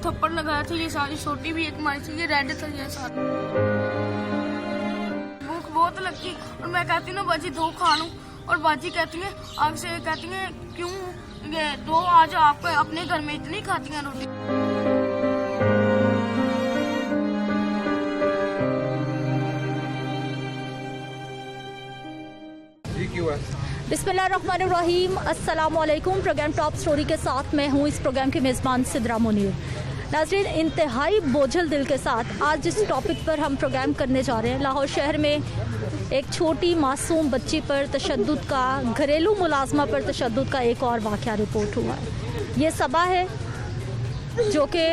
थप्पड़ लगाया था, ये सारी छोटी भी एक मारी थी, ये रेड था ये सारा। भूख बहुत लगती और मैं कहती हूँ ना बाजी दो खा लूँ, और बाजी कहती है आग से, कहती है क्यों ये दो आज आप अपने घर में इतनी खाती हैं रोटी। बिस्मिल्लाहिर्रहमानिर्रहीम, अस्सलाम वालेकुम। प्रोग्राम टॉप स्टोरी के साथ मैं हूँ इस प्रोग्राम की मेज़बान सिद्रा मुनीर। नाज़रीन, इंतहाई बोझल दिल के साथ आज जिस टॉपिक पर हम प्रोग्राम करने जा रहे हैं, लाहौर शहर में एक छोटी मासूम बच्ची पर तशद्दुद का, घरेलू मुलाजमा पर तशद्दुद का एक और वाक़या रिपोर्ट हुआ है। ये सबा है जो कि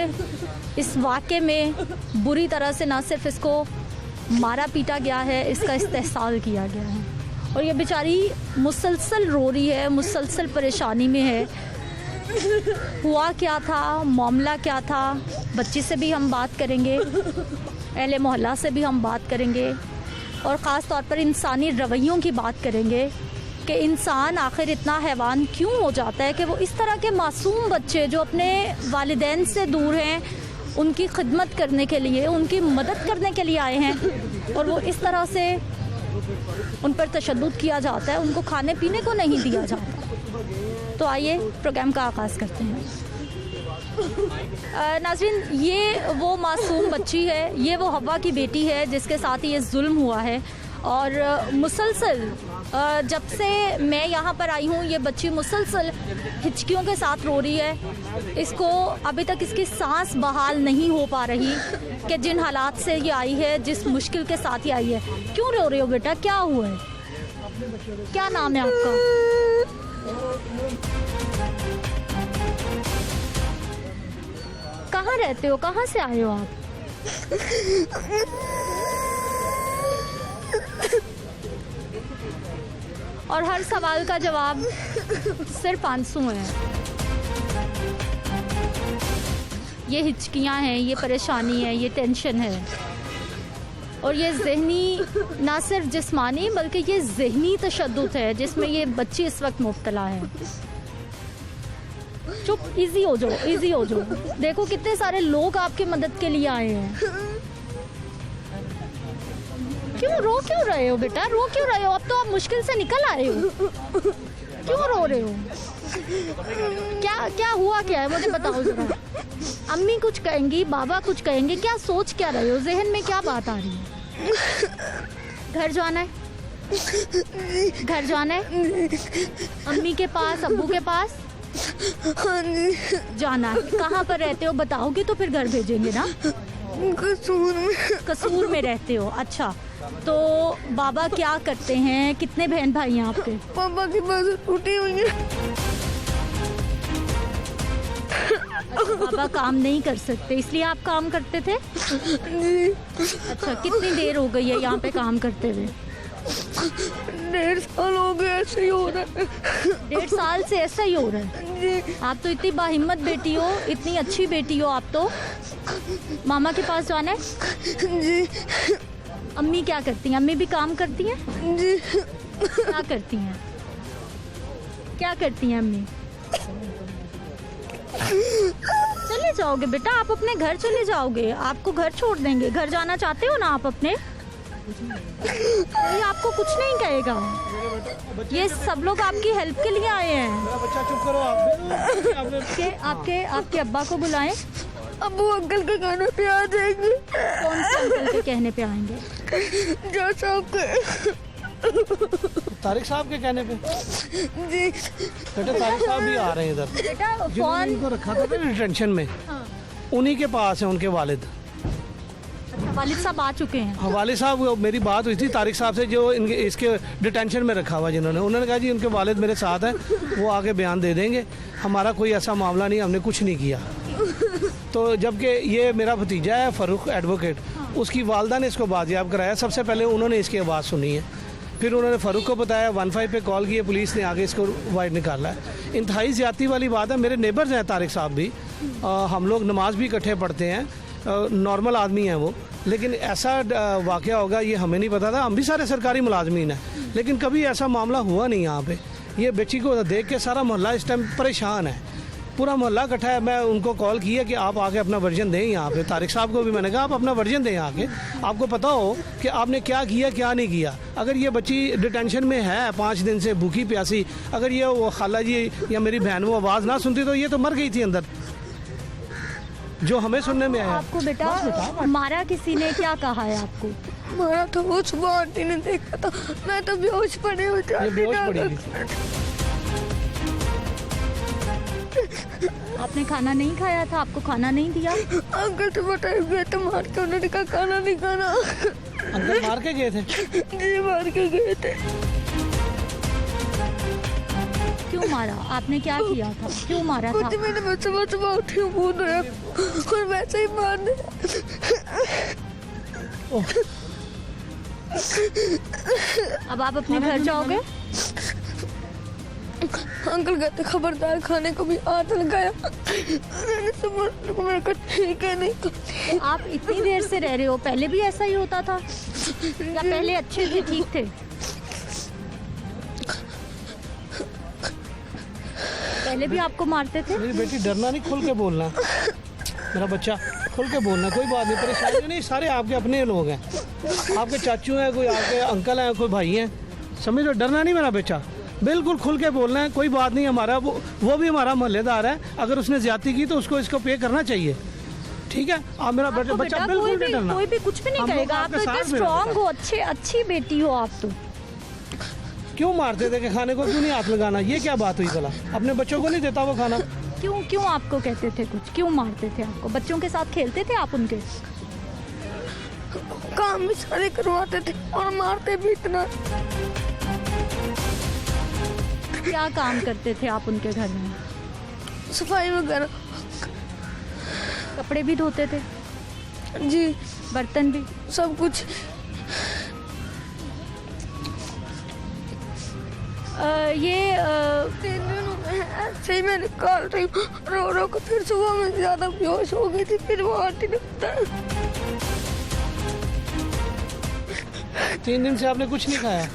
इस वाक़े में बुरी तरह से न सिर्फ इसको मारा पीटा गया है, इसका इस्तेहसाल किया गया है और ये बेचारी मुसलसल रो रही है, मुसलसल परेशानी में है। हुआ क्या था, मामला क्या था, बच्ची से भी हम बात करेंगे, अहले मोहल्ला से भी हम बात करेंगे और ख़ास तौर पर इंसानी रवैयों की बात करेंगे कि इंसान आखिर इतना हैवान क्यों हो जाता है कि वो इस तरह के मासूम बच्चे जो अपने वालिदैन से दूर हैं, उनकी खिदमत करने के लिए, उनकी मदद करने के लिए आए हैं और वो इस तरह से उन पर तशद्दुद किया जाता है, उनको खाने पीने को नहीं दिया जाता। तो आइए प्रोग्राम का आगाज़ करते हैं। नाज़रीन, ये वो मासूम बच्ची है, ये वो हवा की बेटी है जिसके साथ ये जुल्म हुआ है और मुसलसल जब से मैं यहाँ पर आई हूँ ये बच्ची मुसलसल हिचकियों के साथ रो रही है। इसको अभी तक इसकी सांस बहाल नहीं हो पा रही कि जिन हालात से ये आई है, जिस मुश्किल के साथ ये आई है। क्यों रो रहे हो बेटा, क्या हुआ है, क्या नाम है आपका? कहाँ रहते हो, कहाँ से आए हो आप? और हर सवाल का जवाब सिर्फ आंसू है। ये हिचकियाँ हैं, ये परेशानी है, ये टेंशन है और ये ज़हनी, ना सिर्फ जिस्मानी बल्कि ये ज़हनी तशद्दुद है जिसमें ये बच्ची इस वक्त मुब्तला है। चुप, इजी हो जाओ, इजी हो जाओ। देखो कितने सारे लोग आपकी मदद के लिए आए हैं। क्यों रहे हो बेटा, रो क्यों रहे हो? अब तो आप मुश्किल से निकल आए हो, क्यों रो रहे हो? क्या हुआ, क्या है मुझे बताओ जरा। अम्मी कुछ कहेंगी, बाबा कुछ कहेंगे, क्या सोच क्या रहे हो, जहन में क्या बात आ रही है? घर जाना है, घर जाना है, अम्मी के पास, अब्बू के पास जाना। कहाँ पर रहते हो बताओगे तो फिर घर भेजेंगे ना। कसूर में रहते हो, अच्छा। तो बाबा क्या करते हैं, कितने बहन भाई हैं आपके? पापा की बात टूटी हुई है। बाबा काम नहीं कर सकते इसलिए आप काम करते थे? अच्छा, कितनी देर हो गई है यहाँ पे काम करते हुए? 1.5 साल हो गए, ऐसे ही हो रहा है। 1.5 साल से ऐसा ही हो रहा है? आप तो इतनी बाहिम्मत बेटी हो, इतनी अच्छी बेटी हो आप तो। मामा के पास जाना है जी। अम्मी क्या करती हैं? अम्मी भी काम करती हैं जी। क्या करती हैं, क्या करती हैं अम्मी? चले जाओगे बेटा, आप अपने घर चले जाओगे, आपको घर छोड़ देंगे। घर जाना चाहते हो ना आप अपने? कोई आपको कुछ नहीं कहेगा, ये सब लोग आपकी हेल्प के लिए आए हैं। बच्चा चुप करो आप। आपके अब्बा को बुलाएं। अब्बू अंकल के कहने पे आ जाएंगे। कौन से अंकल के कहने पे आएंगे? जो साहब के। तारिक साहब के कहने पे? जी। बेटा तारिक साहब भी आ रहे हैं इधर। बेटा जिन्होंने फोन इनको रखा था ना डिटेंशन में, उन्हीं के पास है उनके वालिद। अच्छा, वालिद साहब आ चुके हैं? हाँ, वालिद साहब, मेरी बात हुई थी तारिक साहब से जो इनके इसके डिटेंशन में रखा हुआ जिन्होंने, उन्होंने कहा जी उनके वालिद मेरे साथ हैं, वो आके बयान दे देंगे, हमारा कोई ऐसा मामला नहीं, हमने कुछ नहीं किया। तो जबकि ये मेरा भतीजा है फ़ारूक एडवोकेट, उसकी वालदा ने इसको बाजियाब कराया। सबसे पहले उन्होंने इसकी आवाज़ सुनी है, फिर उन्होंने फ़ारूक को बताया, 15 पे कॉल की, पुलिस ने आगे इसको वाइड निकाला है। इंतहाई ज़्यादती वाली बात है। मेरे नेबर्स हैं तारिक साहब भी, हम लोग नमाज भी इकट्ठे पढ़ते हैं, नॉर्मल आदमी हैं वो, लेकिन ऐसा वाक़या होगा ये हमें नहीं पता था। हम भी सारे सरकारी मुलाजमीन हैं, लेकिन कभी ऐसा मामला हुआ नहीं यहाँ पे। ये बच्ची को देख के सारा मोहल्ला इस टाइम परेशान है। पूरा मोहल्ला इकट्ठा है। मैं उनको कॉल किया कि आप आके अपना वर्जन दें यहाँ पे। तारिक साहब को भी मैंने कहा आप अपना वर्जन दें आके, आपको पता हो कि आपने क्या किया क्या नहीं किया। अगर ये बच्ची डिटेंशन में है 5 दिन से भूखी प्यासी, अगर ये वो खाला जी या मेरी बहन वो आवाज़ ना सुनती तो ये तो मर गई थी अंदर, जो हमें सुनने में आया। आपको बेटा मारा किसी ने, क्या कहा है आपको? मारा था वो सुबह आंटी ने देखा था, मैं तो बेहोश पड़ी हुई थी। ये बेहोश पड़ी हुई। आपने खाना नहीं खाया था, आपको खाना नहीं दिया? अंकल तो बताए गए तो मार के, उन्होंने कहा खाना नहीं खाना। अंकल मार के गए थे? जी मार के गए थे। क्यों मारा? आपने क्या किया था? क्यों मारा था? मैंने बस सुबह सुबह उठी हूँ, बोल रहे और वैसे ही मार दिया। अब आप अपने घर जाओगे? अंकल कहते खबरदार खाने को भी हाथ लगाया। मैंने समझ मेरे को ठीक है नहीं। आप इतनी देर से रह रहे हो, पहले भी ऐसा ही होता था या पहले अच्छे थे, ठीक थे? पहले भी आपको मारते थे? मेरी बेटी डरना नहीं, खुल के बोलना। मेरा बच्चा खुल के बोलना, कोई बात नहीं, परेशानी नहीं, सारे आपके अपने लोग हैं, आपके चाचू हैं, कोई आपके अंकल हैं, कोई भाई हैं, समझ लो। डरना नहीं मेरा बच्चा, बिल्कुल खुल के बोलना है, कोई बात नहीं। हमारा वो भी हमारा मोहल्लेदार है, अगर उसने ज्यादती की तो उसको इसको पे करना चाहिए, ठीक है? आप मेरा बच्चा बिल्कुल नहीं डरना। कोई भी कुछ भी नहीं करेगा। आप तो इतने स्ट्रांग हो, अच्छी बेटी हो आप तो। क्यों मारते थे कि खाने को क्यों नहीं हाथ लगाना? ये क्या बात हुई भला? अपने बच्चों को नहीं देता वो खाना? क्यों आपको कहते थे कुछ? क्यों मारते थे आपको? बच्चों के साथ खेलते थे आप उनके? काम भी सारे करवाते थे और मारते भी इतना। क्या काम करते थे आप उनके घर में? सफाई वगैरह। कपड़े भी धोते थे? जी बर्तन भी? सब कुछ। ऐसे ही मैं निकाल रही हूँ रो को, फिर सुबह में ज्यादा बेहोश हो गई थी, फिर वो आंटी ने बताया। 3 दिन से आपने कुछ नहीं खाया?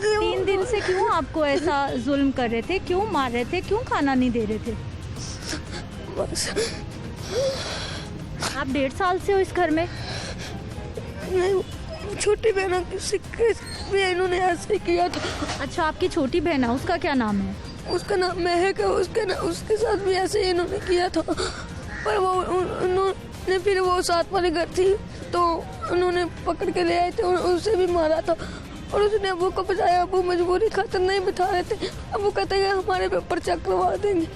3 दिन से क्यों आपको ऐसा जुल्म कर रहे थे? क्यों मार रहे थे? क्यों खाना नहीं दे रहे थे? बस आप 1.5 साल से हो इस घर में? नहीं, छोटी बहनों की सिक्के भी इन्होंने ऐसे किया था। अच्छा, आपकी छोटी बहन है, उसका क्या नाम है? उसका नाम महक है, उसके साथ भी ऐसे ही इन्होंने किया था, पर वो उन्होंने फिर वो साथ वाले घर थी तो उन्होंने पकड़ के ले आए थे और उसे भी मारा था। और उसने अबू को बचाया, अबू मजबूरी खातर नहीं बिठा रहे थे, अबू कहते हैं हमारे पे पर्चा करवा देंगे।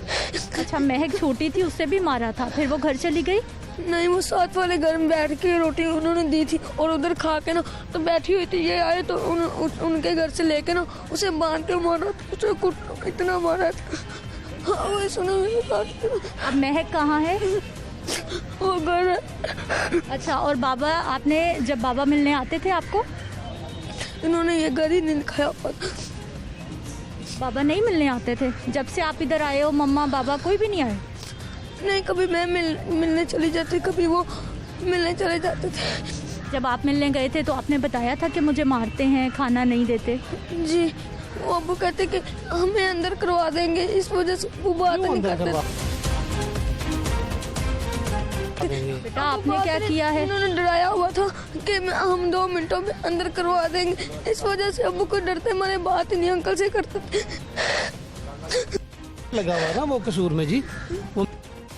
अच्छा, महक छोटी थी, उससे भी मारा था, फिर वो घर चली गई? नहीं, वो साथ वाले घर में बैठ के रोटी उन्होंने दी थी और उधर खा के ना तो बैठी हुई थी, ये आए तो उनके घर से लेके ना उसे बांध के मारा, उसे इतना मारा था। हाँ, वो सुनो मेरी बात। अब महक कहाँ है? वो घर है। अच्छा, और बाबा, आपने जब बाबा मिलने आते थे आपको? इन्होंने ये घर ही नहीं दिखाया। बाबा नहीं मिलने आते थे? जब से आप इधर आए हो मम्मा बाबा कोई भी नहीं आए? नहीं, कभी मैं मिलने चली जाती, कभी वो मिलने चले जाते थे। जब आप मिलने गए थे तो आपने बताया था कि मुझे मारते हैं, खाना नहीं देते? जी, वो अबू कहते कि हमें अंदर करवा देंगे, इस वजह से वो बात नहीं करते। बेटा, आपने क्या किया है? उन्होंने डराया हुआ था कि हम 2 मिनटों में अंदर करवा देंगे, इस वजह से अबू को डरते मारे बात ही नहीं अंकल से करते थे। लगा हुआ ना वो कसूर में जी, वो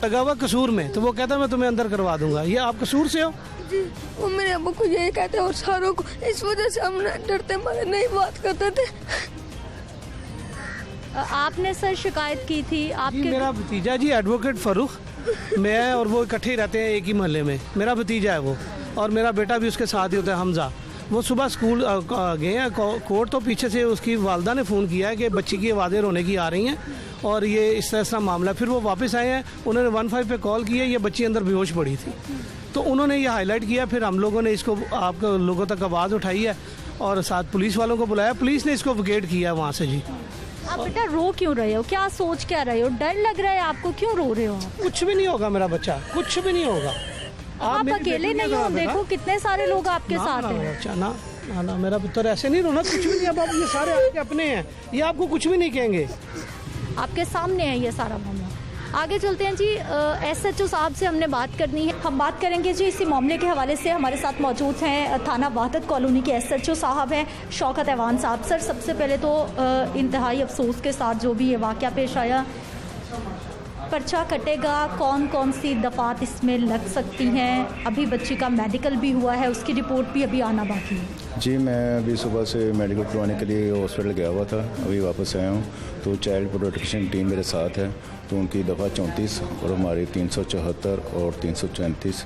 लगा हुआ कसूर में, तो वो कहता मैं तुम्हें अंदर करवा दूंगा। ये आप कसूर से हो? जी, वो मेरे अबू को यही कहते और सारों को, इस वजह से हम डरते मारे नहीं बात करते थे। आपने सर शिकायत की थी आपके? मेरा भतीजा जी एडवोकेट फारूक, मैं और वो इकट्ठे ही रहते हैं एक ही मोहल्ले में। मेरा भतीजा है वो, और मेरा बेटा भी उसके साथ ही होता है, हमजा। वो सुबह स्कूल गए हैं कोर्ट, तो पीछे से उसकी वालदा ने फ़ोन किया है कि बच्ची की आवाज़ें रोने की आ रही हैं और ये इस तरह से मामला। फिर वो वापस आए हैं, उन्होंने 15 पे कॉल किया, ये बच्ची अंदर बेहोश पड़ी थी, तो उन्होंने ये हाईलाइट किया। फिर हम लोगों ने इसको आप लोगों तक आवाज़ उठाई है और साथ पुलिस वालों को बुलाया, पुलिस ने इसको विकेट किया वहाँ से जी। आप बेटा रो क्यों रहे हो? क्या सोच क्या रहे हो? डर लग रहा है आपको? क्यों रो रहे हो आप? कुछ भी नहीं होगा मेरा बच्चा, कुछ भी नहीं होगा। आप अकेले नहीं हो, देखो कितने सारे लोग आपके साथ हैं। अच्छा ना ना ना, मेरा पुत्र ऐसे नहीं रोना, कुछ भी नहीं। अब ये सारे आपके अपने हैं, ये आपको कुछ भी नहीं कहेंगे। आपके सामने है ये सारा मामला। आगे चलते हैं जी। SHO साहब से हमने बात करनी है। हम बात करेंगे जी इसी मामले के हवाले से। हमारे साथ मौजूद हैं थाना वहदत कॉलोनी के SHO साहब हैं शौकत ऐवान साहब। सर, सबसे पहले तो इंतहाई अफसोस के साथ जो भी ये वाक़या पेश आया, पर्चा कटेगा, कौन कौन सी दफ़ात इसमें लग सकती हैं? अभी बच्ची का मेडिकल भी हुआ है, उसकी रिपोर्ट भी अभी आना बाकी है। जी, मैं अभी सुबह से मेडिकल करवाने के लिए हॉस्पिटल गया हुआ था, अभी वापस आया हूँ। तो चाइल्ड प्रोटेक्शन टीम मेरे साथ है, तो उनकी दफ़ा 34 और हमारी 374 और 334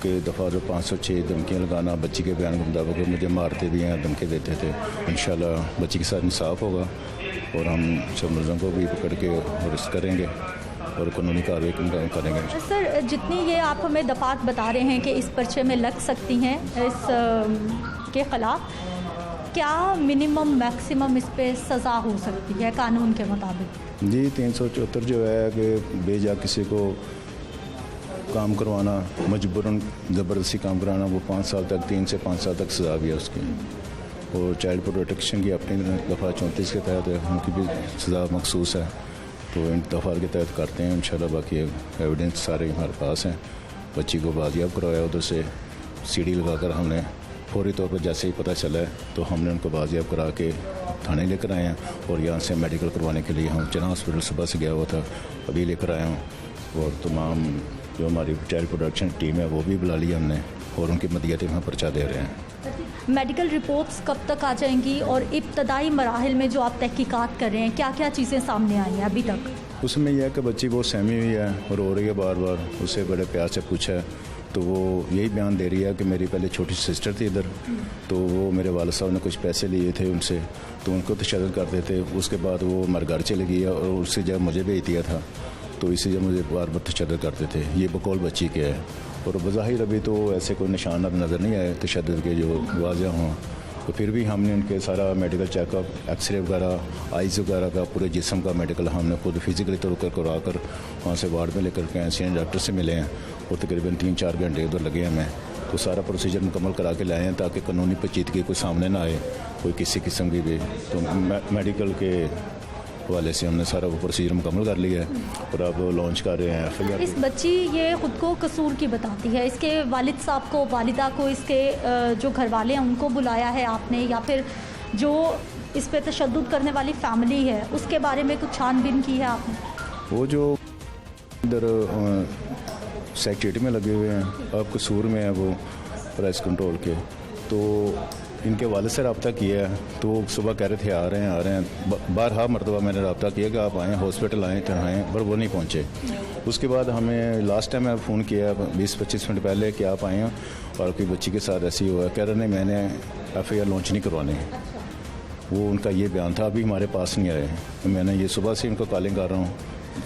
के दफ़ा जो 506 धमकियाँ लगाना, बच्ची के बयान के मुताबिक मुझे मारते भी हैं, धमकी देते थे। इंशाल्लाह बच्ची के साथ इंसाफ होगा और हम सब मुलज़िम को भी पकड़ के अरेस्ट करेंगे और कानूनी कार्रवाई करेंगे। सर, जितनी ये आप हमें दफ़ात बता रहे हैं कि इस पर्चे में लग सकती हैं इस के ख़िलाफ़, क्या मिनिमम मैक्सिमम इस पे सज़ा हो सकती है कानून के मुताबिक? जी, 374 जो है कि बेजा किसी को काम करवाना, मजबूरन ज़बरदस्ती काम कराना, वो 5 साल तक 3 से 5 साल तक सज़ा भी है उसकी। और चाइल्ड प्रोटेक्शन की अपनी दफ़ा 34 के तहत उनकी भी सज़ा मखसूस है, तो इन दफ़ा के तहत करते हैं इंशाल्लाह। बाकी एविडेंस सारे हमारे पास हैं। बच्ची को बाजियाब करवाया, उधर से CD लगाकर हमने फौरी तौर पर जैसे ही पता चला है तो हमने उनको बाजियाब करा के थाने लेकर आए हैं और यहाँ से मेडिकल करवाने के लिए हम चना हॉस्पिटल सुबह से गया हुआ था, अभी लेकर आया हूँ। और तमाम जो हमारी चाइल्ड प्रोटेक्शन टीम है वो भी बुला लिया हमने और उनकी मदीयत में पर्चा दे रहे हैं। मेडिकल रिपोर्ट्स कब तक आ जाएंगी और इब्तदाई मराहिल में जो आप तहकीकात कर रहे हैं, क्या क्या चीज़ें सामने आई हैं अभी तक? उसमें यह है कि बच्ची बहुत सहमी हुई है और रो रही है बार बार। उससे बड़े प्यार से पूछा है तो वो यही बयान दे रही है कि मेरी पहले छोटी सिस्टर थी इधर, तो वो मेरे वालिद साहब ने कुछ पैसे लिए थे उनसे, तो उनको तशद्दुद करते थे। उसके बाद वो हमारे घर चली गई और उससे जब मुझे भेज दिया था, तो इसी जब मुझे बार बार तशद्दुद करते थे। ये बकौल बच्ची के है और बज़ाहिर अभी तो ऐसे कोई निशान नज़र नहीं आए तशद्दुद के जो वाज़ेह हों। तो फिर भी हमने उनके सारा मेडिकल चेकअप, एक्सरे वगैरह, आइज़ वगैरह का, पूरे जिस्म का मेडिकल हमने खुद फिज़िकली तौर पर करवा कर वहाँ से वार्ड में लेकर के सीनियर डॉक्टर से मिले हैं और तकरीबन 3-4 घंटे उधर लगे हमें। तो सारा प्रोसीजर मुकम्मल करा के लाए हैं ताकि कानूनी पेचीदगी कोई सामने ना आए कोई किसी किस्म की भी। तो मेडिकल के वाले से हमने सारा वो प्रोसीजर मुकम्मल कर लिया है और अब लॉन्च कर रहे हैं FIR। इस बच्ची ये खुद को कसूर की बताती है, इसके वालिद साहब को, वालिदा को, इसके जो घर वाले हैं उनको बुलाया है आपने, या फिर जो इस पे तशद्दुद करने वाली फैमिली है उसके बारे में कुछ छानबीन की है आपने? वो जो इधर सेक्रेटरी में लगे हुए हैं, अब कसूर में है वो प्राइस कंट्रोल के, तो इनके वालिद से रब्ता किया है। तो सुबह कह रहे थे आ रहे हैं। बारहा मरतबा मैंने रब्ता किया कि आप आएँ, हॉस्पिटल आएँ तो आएँ, पर वो नहीं पहुँचे। उसके बाद हमें लास्ट टाइम मैं फ़ोन किया 20-25 मिनट पहले कि आप आएँ और आपकी बच्ची के साथ ऐसे ही हुआ। कह रहे नहीं, मैंने FIR लॉन्च नहीं करवानी। वो उनका ये बयान था, अभी हमारे पास नहीं आए। तो मैंने ये सुबह से इनको कॉलिंग कर रहा हूँ,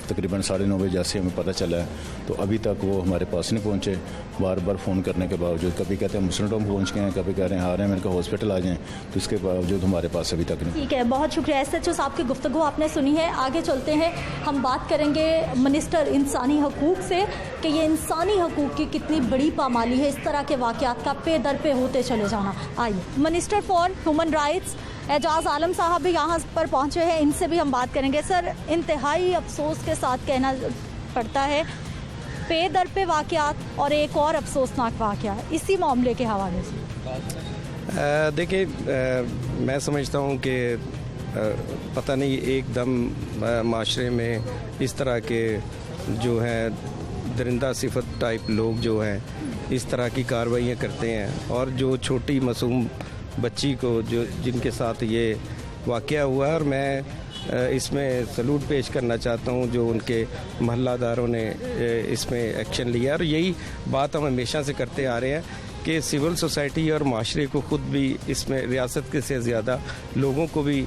तकरीबन 9:30 बजे जैसे हमें पता चला है, तो अभी तक वो हमारे पास नहीं पहुँचे। बार बार फ़ोन करने के बावजूद, कभी कहते हैं मुस्लिम टाउन पहुँच गए हैं, कभी कह रहे हैं आ रहे हैं, मैंने कहा हॉस्पिटल आ जाएँ, तो इसके बावजूद हमारे पास अभी तक नहीं। ठीक है, बहुत शुक्रिया SHO साहब की गुफ्तगू आपने सुनी है। आगे चलते हैं, हम बात करेंगे मिनिस्टर इंसानी हकूक़ से कि ये इंसानी हकूक़ की कितनी बड़ी पामाली है इस तरह के वाक़यात का पे दर पे होते चले जाना। आइए, मिनिस्टर फॉर ह्यूमन राइट्स एजाज़ आलम साहब भी यहाँ पर पहुँचे हैं, इनसे भी हम बात करेंगे। सर, इंतहाई अफसोस के साथ कहना पड़ता है पे दर पे वाक़यात और एक और अफसोसनाक वाक़या इसी मामले के हवाले से। देखिए, मैं समझता हूँ कि पता नहीं एकदम माशरे में इस तरह के जो हैं दरिंदा सिफत टाइप लोग जो हैं इस तरह की कार्रवाइयाँ करते हैं, और जो छोटी मासूम बच्ची को जो जिनके साथ ये वाक़या हुआ है, और मैं इसमें सलूट पेश करना चाहता हूँ जो उनके महल्लादारों ने इसमें एक्शन लिया। और यही बात हम हमेशा से करते आ रहे हैं कि सिविल सोसाइटी और माशरे को ख़ुद भी इसमें रियासत के से ज़्यादा लोगों को भी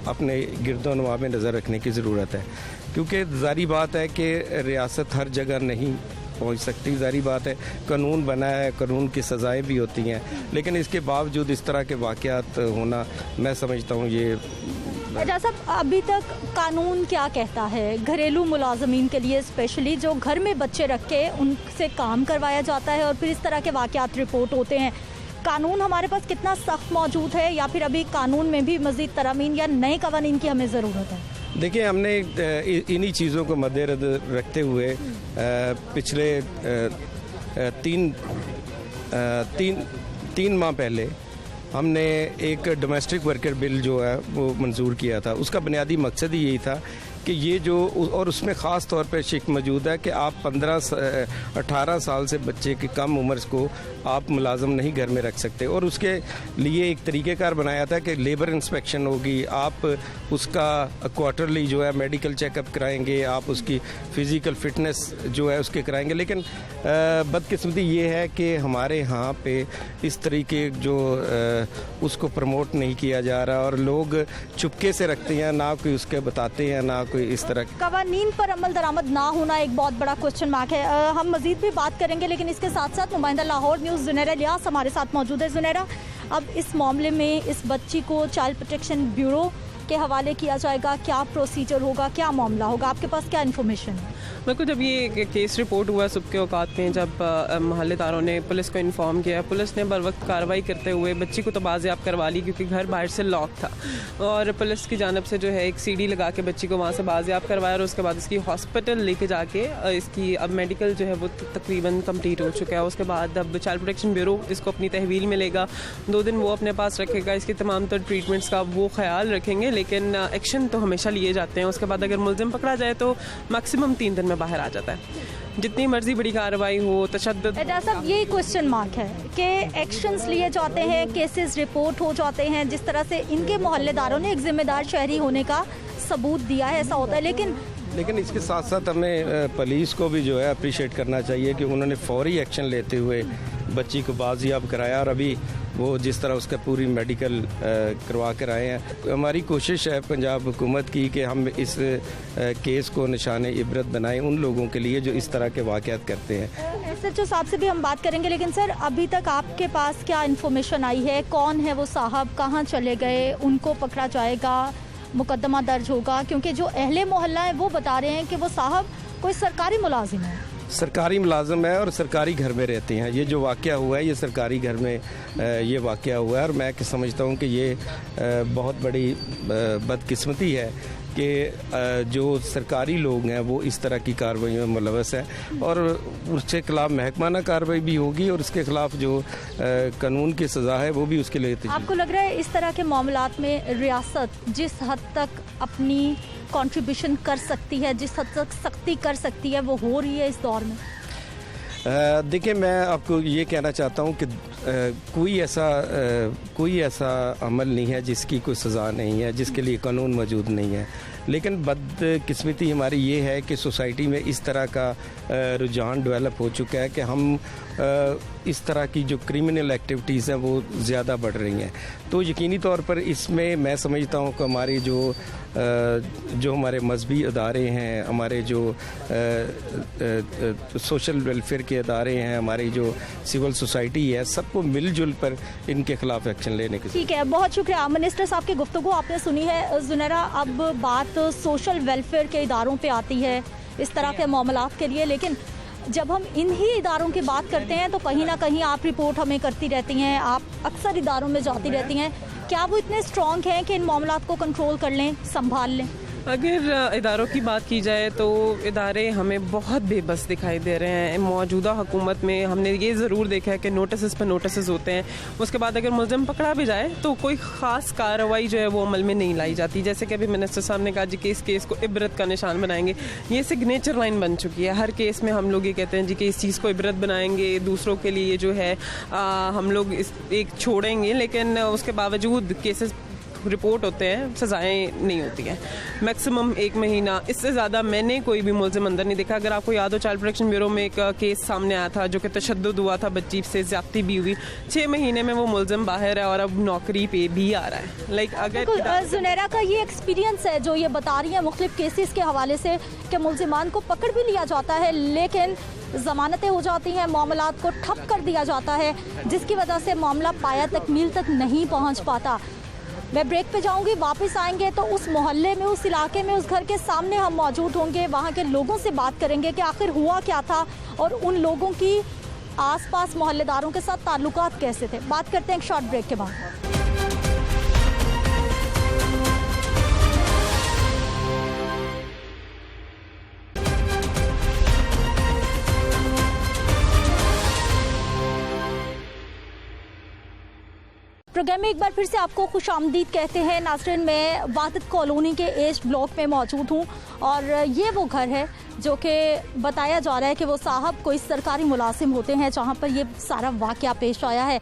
अपने गिरदोनवा में नज़र रखने की ज़रूरत है, क्योंकि ज़ारी बात है कि रियासत हर जगह नहीं पहुंच सकती। ज़ारी बात है कानून बना है, कानून की सज़ाएं भी होती हैं, लेकिन इसके बावजूद इस तरह के वाक़यात होना, मैं समझता हूँ ये। एजाज़ साहब, अभी तक कानून क्या कहता है घरेलू मुलाजमीन के लिए, स्पेशली जो घर में बच्चे रख के उनसे काम करवाया जाता है और फिर इस तरह के वाक़यात रिपोर्ट होते हैं, कानून हमारे पास कितना सख्त मौजूद है, या फिर अभी कानून में भी मज़ीद तरमीम या नए कवानीन की हमें ज़रूरत है? देखिए, हमने इन्हीं चीज़ों को मद्देनजर रखते हुए पिछले तीन माह पहले हमने एक डोमेस्टिक वर्कर बिल जो है वो मंजूर किया था। उसका बुनियादी मकसद ही यही था कि ये जो, और उसमें ख़ास तौर पर शिक मौजूद है कि आप 18 साल से बच्चे की कम उम्र को आप मुलाजम नहीं घर में रख सकते, और उसके लिए एक तरीक़ेकार बनाया था कि लेबर इंस्पेक्शन होगी, आप उसका क्वार्टरली जो है मेडिकल चेकअप कराएंगे, आप उसकी फ़िज़िकल फ़िटनेस जो है उसके कराएंगे। लेकिन बदकिस्मती ये है कि हमारे यहाँ पे इस तरीके जो उसको प्रमोट नहीं किया जा रहा, और लोग चुपके से रखते हैं, ना कोई उसके बताते हैं, ना कोई इस तरह। कवानीन पर अमल दरामद ना होना एक बहुत बड़ा क्वेश्चन मार्क है। हम मजीद भी बात करेंगे, लेकिन इसके साथ साथ नुमाइंदा लाहौर न्यूज़ जुनैरा इलियास हमारे साथ मौजूद है। जुनैरा, अब इस मामले में इस बच्ची को चाइल्ड प्रोटेक्शन ब्यूरो के हवाले किया जाएगा, क्या प्रोसीजर होगा, क्या मामला होगा, आपके पास क्या इन्फॉर्मेशन है? मेरे को जब ये केस रिपोर्ट हुआ सुबह के औकात में, जब मोहल्लेदारों ने पुलिस को इन्फॉर्म किया, पुलिस ने बर वक्त कार्रवाई करते हुए बच्ची को तो बाजियाब करवा ली, क्योंकि घर बाहर से लॉक था, और पुलिस की जानब से जो है एक सीडी लगा के बच्ची को वहाँ से बाजियाब करवाया, और उसके बाद इसकी हॉस्पिटल लेके जाके इसकी अब मेडिकल जो है वो तकरीबन कंप्लीट हो चुका है। उसके बाद अब चाइल्ड प्रोटेक्शन ब्यूरो इसको अपनी तहवील में लेगा, 2 दिन वो अपने पास रखेगा, इसकी तमाम तर ट्रीटमेंट्स का वो ख्याल रखेंगे, लेकिन एक्शन तो हमेशा लिए जाते हैं। उसके बाद अगर मुलजिम पकड़ा जाए तो मैक्सिमम 3 दिन में बाहर आ जाता है। जितनी मर्जी बड़ी कार्रवाई हो, तशद्दुद। साहब, ये क्वेश्चन मार्क है कि एक्शंस लिए जाते हैं, केसेस रिपोर्ट हो जाते हैं, जिस तरह से इनके मोहल्लेदारों ने एक जिम्मेदार शहरी होने का सबूत दिया है, ऐसा होता है। लेकिन इसके साथ साथ हमें पुलिस को भी जो है अप्रिशिएट करना चाहिए कि उन्होंने फौरी एक्शन लेते हुए बच्ची को बाजियाब कराया, और अभी वो जिस तरह उसका पूरी मेडिकल करवा कर आए हैं। हमारी कोशिश है पंजाब हुकूमत की कि हम इस केस को निशाने इबरत बनाएं उन लोगों के लिए जो इस तरह के वाक़यात करते हैं। SHO साहब से भी हम बात करेंगे, लेकिन सर अभी तक आपके पास क्या इन्फॉर्मेशन आई है? कौन है वो साहब, कहाँ चले गए, उनको पकड़ा जाएगा, मुकदमा दर्ज होगा? क्योंकि जो अहले मोहल्ला है वो बता रहे हैं कि वो साहब कोई सरकारी मुलाजिम है, सरकारी मुलाजिम है और सरकारी घर में रहते हैं। ये जो वाक़या हुआ है ये सरकारी घर में ये वाक़या हुआ है, और मैं समझता हूँ कि ये बहुत बड़ी बदकिस्मती है कि जो सरकारी लोग हैं वो इस तरह की कार्रवाई में मुलव्वस है, और उसके खिलाफ महकमाना कार्रवाई भी होगी, और उसके खिलाफ जो कानून की सज़ा है वो भी उसके लिए। आपको लग रहा है इस तरह के मामलात में रियासत जिस हद तक अपनी कंट्रीब्यूशन कर सकती है, जिस हद तक सख्ती कर सकती है, वो हो रही है इस दौर में? देखिए, मैं आपको ये कहना चाहता हूँ कि कोई ऐसा अमल नहीं है जिसकी कोई सज़ा नहीं है, जिसके लिए कानून मौजूद नहीं है। लेकिन बदकिस्मती हमारी ये है कि सोसाइटी में इस तरह का रुझान डेवलप हो चुका है कि हम इस तरह की जो क्रिमिनल एक्टिविटीज़ हैं वो ज़्यादा बढ़ रही हैं। तो यकीनी तौर पर इसमें मैं समझता हूँ कि हमारी जो हमारे मजहबी अदारे हैं, हमारे जो सोशल वेलफेयर के अदारे हैं, हमारी जो सिविल सोसाइटी है, सबको मिलजुल पर इनके खिलाफ एक्शन लेने की। ठीक है, बहुत शुक्रिया मिनिस्टर साहब की गुफ्तगू आपने सुनी है। जुनैरा, अब बात सोशल वेलफेयर के इदारों पे आती है इस तरह के मामलात के लिए, लेकिन जब हम इन्हीं इदारों की बात करते हैं तो कहीं ना कहीं आप रिपोर्ट हमें करती रहती हैं, आप अक्सर इदारों में जाती रहती हैं, क्या वो इतने स्ट्रॉन्ग हैं कि इन मामलात को कंट्रोल कर लें, संभाल लें? अगर इदारों की बात की जाए तो इदारे हमें बहुत बेबस दिखाई दे रहे हैं। मौजूदा हुकूमत में हमने ये ज़रूर देखा है कि नोटिस पर नोटिस होते हैं, उसके बाद अगर मुलज़िम पकड़ा भी जाए तो कोई ख़ास कार्रवाई जो है वो अमल में नहीं लाई जाती। जैसे कि अभी मिनिस्टर साहब ने कहा जी कि इस केस को इबरत का निशान बनाएंगे, ये सिग्नेचर लाइन बन चुकी है। हर केस में हम लोग ये कहते हैं जी कि इस चीज़ को इबरत बनाएंगे, दूसरों के लिए जो है हम लोग इस एक छोड़ेंगे, लेकिन उसके बावजूद केसेस रिपोर्ट होते हैं, सज़ाएं नहीं होती हैं। मैक्सिमम 1 महीना, इससे ज़्यादा मैंने कोई भी मुलज़िम अंदर नहीं देखा। अगर आपको याद हो, चाइल्ड प्रोटेक्शन ब्यूरो में एक केस सामने आया था जो कि तशद्दुद हुआ था, बच्ची से ज़्यादती भी हुई, 6 महीने में वो मुलज़िम बाहर है और अब नौकरी पे भी आ रहा है। लाइक अगर जुनैरा का ये एक्सपीरियंस है जो ये बता रही है मुख्तलिफ केसेस के हवाले से कि मुलज़िमान को पकड़ भी लिया जाता है, लेकिन ज़मानतें हो जाती हैं, मामलात को ठप कर दिया जाता है, जिसकी वजह से मामला पाया तकमील तक नहीं पहुँच पाता। मैं ब्रेक पे जाऊंगी, वापस आएंगे तो उस मोहल्ले में, उस इलाके में, उस घर के सामने हम मौजूद होंगे, वहाँ के लोगों से बात करेंगे कि आखिर हुआ क्या था और उन लोगों की आसपास मोहल्लेदारों के साथ ताल्लुकात कैसे थे। बात करते हैं एक शॉर्ट ब्रेक के बाद। प्रोग्राम में एक बार फिर से आपको खुशामदीद कहते हैं। नाज़रीन, मैं वाहिद कॉलोनी के ईस्ट ब्लॉक में मौजूद हूँ और ये वो घर है जो कि बताया जा रहा है कि वो साहब कोई सरकारी मुलाजिम होते हैं, जहाँ पर ये सारा वाक़या पेश आया है।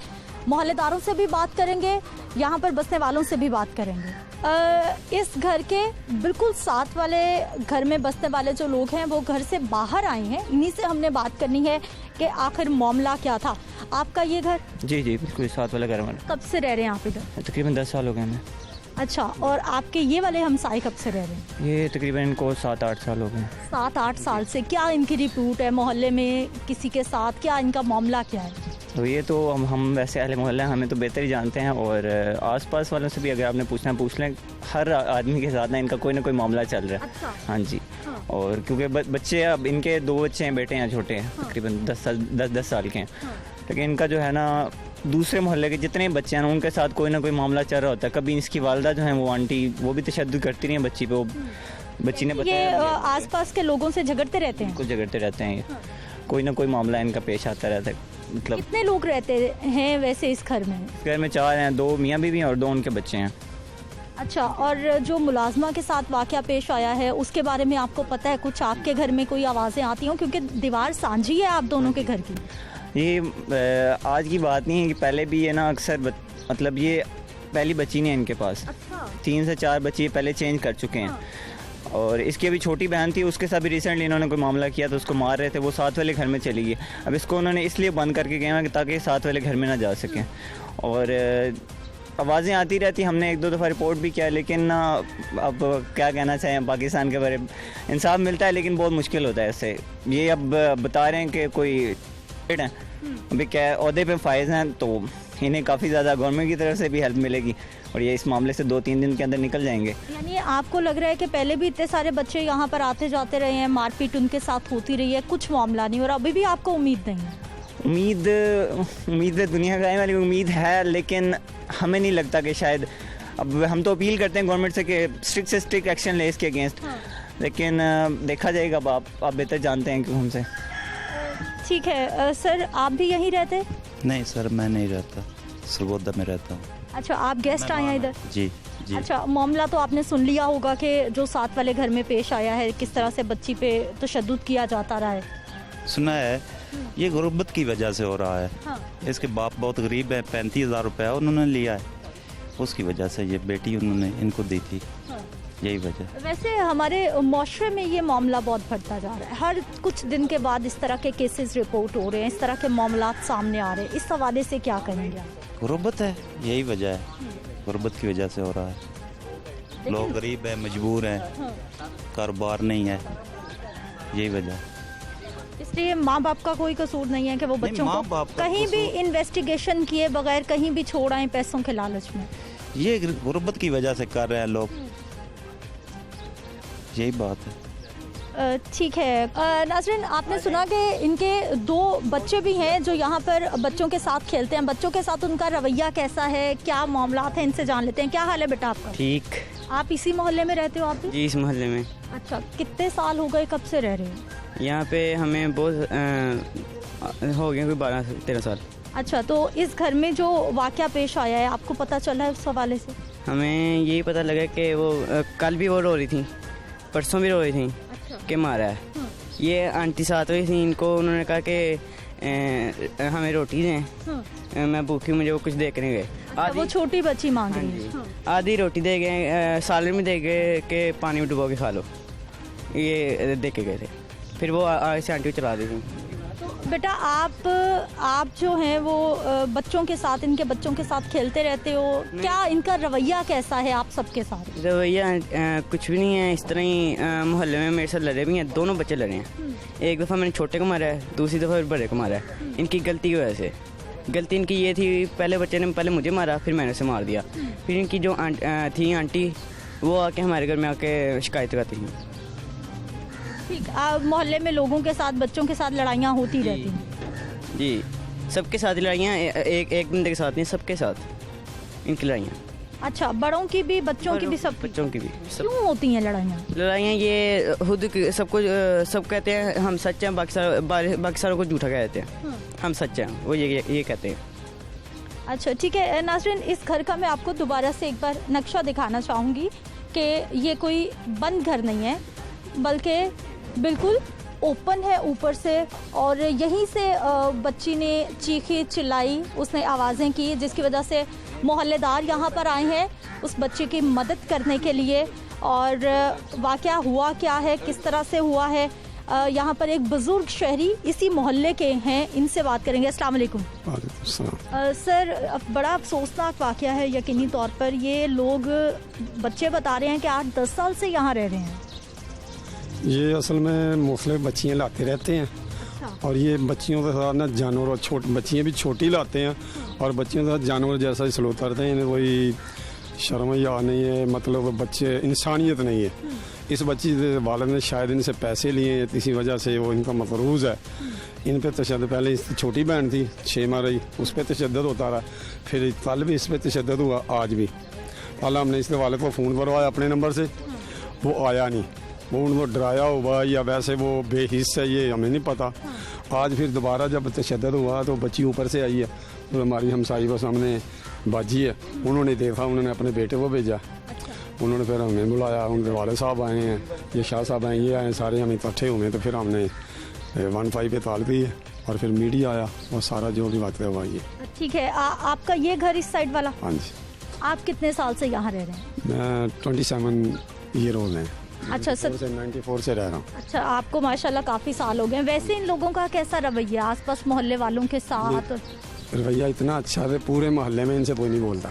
मोहल्लेदारों से भी बात करेंगे, यहाँ पर बसने वालों से भी बात करेंगे। इस घर के बिल्कुल साथ वाले घर में बसने वाले जो लोग हैं वो घर से बाहर आए हैं, इन्हीं से हमने बात करनी है कि आखिर मामला क्या था। आपका ये घर? जी जी बिल्कुल साथ वाला घर में। कब से रह रहे हैं आप इधर? तकरीबन 10 साल हो गए हमें। अच्छा, और आपके ये वाले हमसाए कब से रह रहे हैं? ये तकरीबन इनको 7-8 साल हो गए। 7-8 साल से। क्या इनकी रिपोर्ट है मोहल्ले में किसी के साथ? क्या इनका मामला क्या है? तो ये तो हम वैसे अहले मोहल्ला हमें तो बेहतर ही जानते हैं, और आसपास वालों से भी अगर आपने पूछना पूछ लें, हर आदमी के साथ ना इनका कोई ना कोई मामला चल रहा है। अच्छा। हाँ जी। और क्योंकि बच्चे, अब इनके 2 बच्चे हैं, बेटे हैं छोटे हैं, तकरीबन 10 साल के हैं। लेकिन इनका जो है ना दूसरे मोहल्ले के जितने बच्चे हैं उनके साथ कोई ना कोई मामला चल रहा होता है। कभी इसकी वालदा जो है वो आंटी, वो भी तशद्दुद करती रही है बच्ची पे। वो बच्ची ने बताया ये आसपास के लोगों से झगड़ते रहते हैं? कुछ झगड़ते रहते हैं, कोई ना कोई मामला इनका पेश आता रहता है। मतलब कितने लोग रहते हैं वैसे इस घर में? घर में 4 हैं, 2 मियाँ बीवी हैं और 2 उनके बच्चे हैं। अच्छा, और जो मुलाजमा के साथ वाक़या पेश आया है उसके बारे में आपको पता है कुछ? आपके घर में कोई आवाज़ें आती हों, क्योंकि दीवार सांझी है आप दोनों के घर की? ये आज की बात नहीं है कि पहले भी है ना अक्सर मतलब ये पहली बच्ची नहीं है इनके पास। अच्छा। 3 से 4 बच्चे पहले चेंज कर चुके हैं। और इसकी अभी छोटी बहन थी, उसके साथ भी रिसेंटली इन्होंने कोई मामला किया तो उसको मार रहे थे, वो साथ वाले घर में चली गई। अब इसको उन्होंने इसलिए बंद करके गए हैं ताकि साथ वाले घर में ना जा सकें। और आवाज़ें आती रहती, हमने 1-2 दफ़ा रिपोर्ट भी किया, लेकिन अब क्या कहना चाहें, पाकिस्तान के बारे में इंसाफ मिलता है लेकिन बहुत मुश्किल होता है इससे। ये अब बता रहे हैं कि कोई हैं अभी क्या ओहदे पे फायज हैं, तो इन्हें काफ़ी ज़्यादा गवर्नमेंट की तरफ से भी हेल्प मिलेगी और ये इस मामले से 2-3 दिन के अंदर निकल जाएंगे। यानी आपको लग रहा है कि पहले भी इतने सारे बच्चे यहाँ पर आते जाते रहे हैं, मारपीट उनके साथ होती रही है, कुछ मामला नहीं, और अभी भी आपको उम्मीद नहीं है? उम्मीद पे दुनिया का वाली उम्मीद है, लेकिन हमें नहीं लगता कि शायद, अब हम तो अपील करते हैं गवर्नमेंट से कि स्ट्रिक्ट से स्ट्रिक्ट एक्शन ले इसके अगेंस्ट। लेकिन देखा जाएगा। अब आप बेहतर जानते हैं क्यों हमसे। ठीक है सर, आप भी यहीं रहते? नहीं सर, मैं नहीं रहता, सरगोदा में रहता हूँ। अच्छा, आप गेस्ट आए हैं इधर? जी जी। अच्छा, मामला तो आपने सुन लिया होगा कि जो साथ वाले घर में पेश आया है, किस तरह से बच्ची पे तशद्दुद किया जाता रहा है। सुना है ये गुर्बत की वजह से हो रहा है। हाँ। इसके बाप बहुत गरीब है, 35,000 रुपया उन्होंने लिया है, उसकी वजह से ये बेटी उन्होंने इनको दी थी। हाँ। यही वजह। वैसे हमारे माशरे में ये मामला बहुत बढ़ता जा रहा है, हर कुछ दिन के बाद इस तरह के केसेस रिपोर्ट हो रहे हैं, इस तरह के मामला सामने आ रहे हैं। इस हवाले से क्या कहेंगे आप? गुर्बत है, यही वजह है, गुर्बत की वजह से हो रहा है। लोग गरीब है, मजबूर हैं, कारोबार नहीं है, यही वजह। इसलिए माँ बाप का कोई कसूर नहीं है कि वो बच्चों को कहीं भी इन्वेस्टिगेशन किए बगैर कहीं भी छोड़ आए पैसों के लालच में। ये गुर्बत की वजह से कर रहे हैं लोग, यही बात है। ठीक है नाज़रीन, आपने सुना कि इनके 2 बच्चे भी हैं जो यहाँ पर बच्चों के साथ खेलते हैं। बच्चों के साथ उनका रवैया कैसा है, क्या मामला है, इनसे जान लेते हैं। क्या हाल है बेटा आपका? ठीक। आप इसी मोहल्ले में रहते हो आप भी? जी, इस मोहल्ले में। अच्छा, कितने साल हो गए, कब से रह रहे हो यहाँ पे? हमें बहुत हो गए, कोई 12-13 साल। अच्छा, तो इस घर में जो वाक़या पेश आया है आपको पता चला है उस हवाले से? हमें यही पता लगा कि वो कल भी वो रो रही थी, परसों भी रो रही थी। अच्छा। कि मारा है। ये आंटी साथ हुई थी, इनको उन्होंने कहा कि हमें रोटी दें, मैं भूखी, मुझे वो कुछ दे कर गए। वो छोटी बच्ची मांग रही है। आधी रोटी दे गए, सालन में दे गए कि पानी में डुबो के खा लो, ये दे के गए थे। फिर वो आगे से आंटी को चला दी थी। तो बेटा आप जो हैं वो बच्चों के साथ, इनके बच्चों के साथ खेलते रहते हो, क्या इनका रवैया कैसा है आप सबके साथ? रवैया कुछ भी नहीं है, इस तरह ही मोहल्ले में मेरे साथ लड़े भी हैं, दोनों बच्चे लड़े हैं। एक दफ़ा मैंने छोटे को मारा है, दूसरी दफ़ा बड़े को मारा है, इनकी गलती की वजह से। गलती इनकी ये थी, पहले बच्चे ने पहले मुझे मारा, फिर मैंने उसे मार दिया। फिर इनकी जो थी आंटी, वो आके हमारे घर में आके शिकायत करती थी। ठीक, मोहल्ले में लोगों के साथ, बच्चों के साथ लड़ाइयाँ होती रहती हैं? जी, सबके साथ लड़ाइयाँ, एक बंदे के साथ नहीं, सबके साथ इनकी लड़ाइयाँ। अच्छा, बड़ों की भी, बच्चों की भी, सब बच्चों की भी। क्यों होती हैं लड़ाइयाँ? लड़ाइयाँ ये खुद सबको सब कहते हैं हम सच हैं, बाकी सारों को झूठा कह देते हैं। हम सच हैं, वो ये कहते हैं। अच्छा ठीक है नाज़रीन, इस घर का मैं आपको दोबारा से एक बार नक्शा दिखाना चाहूँगी कि ये कोई बंद घर नहीं है, बल्कि बिल्कुल ओपन है ऊपर से। और यहीं से बच्ची ने चीखी चिल्लाई, उसने आवाज़ें की, जिसकी वजह से मोहल्लेदार यहाँ पर आए हैं उस बच्चे की मदद करने के लिए। और वाक़या हुआ क्या है, किस तरह से हुआ है, यहाँ पर एक बुज़ुर्ग शहरी इसी मोहल्ले के हैं, इनसे बात करेंगे। अस्सलाम वालेकुम। सर, अब बड़ा अफसोसनाक वाक़या है यकीनी तौर पर। ये लोग, बच्चे बता रहे हैं कि 8-10 साल से यहाँ रह रहे हैं। ये असल में मुख्तलिफ बच्चियाँ लाते रहते हैं और ये बच्चियों के साथ ना जानवर, बच्चियाँ भी छोटी लाते हैं और बच्चियों के साथ जानवर जैसा ही सलूक करते हैं। इन्हें कोई शर्म या नहीं है, मतलब बच्चे इंसानियत नहीं है। इस बच्ची के वालिद ने शायद इनसे पैसे लिए हैं, इसी वजह से वो इनका मफरूज़ है। इन पे तशद्दुद, पहले इसकी छोटी बहन थी 6 माह रही, उस पर तशद्दुद होता रहा, फिर कल भी इस पर तशद्दुद हुआ, आज भी। कल हमने इसके वालिद को फ़ोन करवाया अपने नंबर से, वो आया नहीं, वो उनको डराया हुआ या वैसे वो बेहिस है ये हमें नहीं पता। आज फिर दोबारा जब तशद्दुद हुआ तो बच्ची ऊपर से आई है, तो हमारी हमसाई को सामने बाजी है, उन्होंने देखा, उन्होंने अपने बेटे को भेजा, उन्होंने फिर हमें बुलाया, उनके वाले साहब आए हैं, ये शाह साहब आए, ये आए, सारे हम इकट्ठे हुए। तो फिर हमने 15 पे ताल की है और फिर मीडिया आया और सारा जो भी बात हुआ ये। ठीक है, आपका ये घर इस साइड वाला? हाँ जी। आप कितने साल से यहाँ रह रहे हैं? मैं 27 ईयर ओल्ड है। अच्छा सर, 94 से रह रहा हूँ। अच्छा, आपको माशाल्लाह काफ़ी साल हो गए। वैसे इन लोगों का कैसा रवैया आसपास मोहल्ले वालों के साथ? रवैया इतना अच्छा है, पूरे मोहल्ले में इनसे कोई नहीं बोलता।